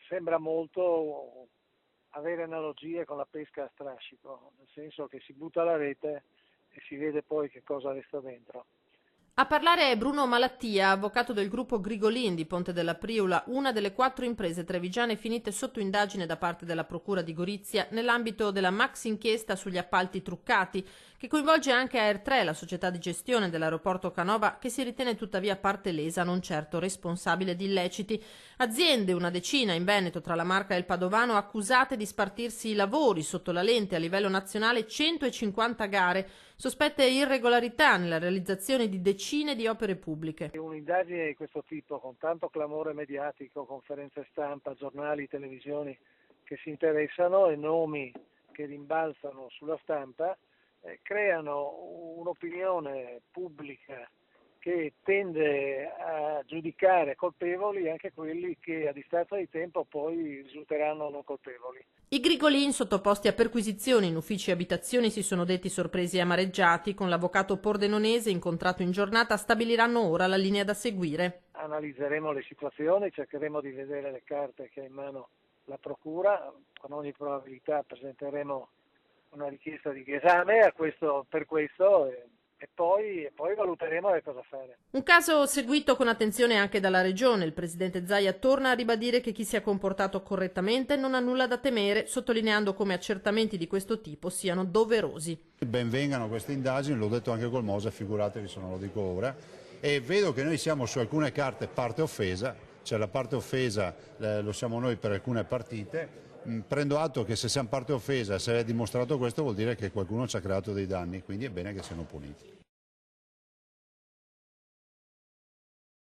sembra molto avere analogie con la pesca a strascico, nel senso che si butta la rete e si vede poi che cosa resta dentro. A parlare è Bruno Malattia, avvocato del gruppo Grigolin di Ponte della Priula, una delle 4 imprese trevigiane finite sotto indagine da parte della Procura di Gorizia nell'ambito della maxi inchiesta sugli appalti truccati, che coinvolge anche Air3, la società di gestione dell'aeroporto Canova, che si ritiene tuttavia parte lesa, non certo responsabile di illeciti. Aziende, una decina in Veneto tra la Marca e il Padovano, accusate di spartirsi i lavori sotto la lente a livello nazionale, 150 gare, sospette irregolarità nella realizzazione di decine di opere pubbliche. Un'indagine di questo tipo, con tanto clamore mediatico, conferenze stampa, giornali, televisioni che si interessano e nomi che rimbalzano sulla stampa, creano un'opinione pubblica che tende a giudicare colpevoli anche quelli che a distanza di tempo poi risulteranno non colpevoli. I Grigolin, sottoposti a perquisizioni in uffici e abitazioni, si sono detti sorpresi e amareggiati. Con l'avvocato pordenonese incontrato in giornata stabiliranno ora la linea da seguire. Analizzeremo le situazioni, cercheremo di vedere le carte che ha in mano la Procura, con ogni probabilità presenteremo una richiesta di esame per questo e poi valuteremo che cosa fare. Un caso seguito con attenzione anche dalla Regione. Il presidente Zaia torna a ribadire che chi si è comportato correttamente non ha nulla da temere, sottolineando come accertamenti di questo tipo siano doverosi. Benvengano queste indagini, l'ho detto anche col Mose, figuratevi se non lo dico ora, e vedo che noi siamo su alcune carte parte offesa, cioè la parte offesa lo siamo noi per alcune partite. Prendo atto che se siamo parte offesa, se è dimostrato questo vuol dire che qualcuno ci ha creato dei danni, quindi è bene che siano puniti.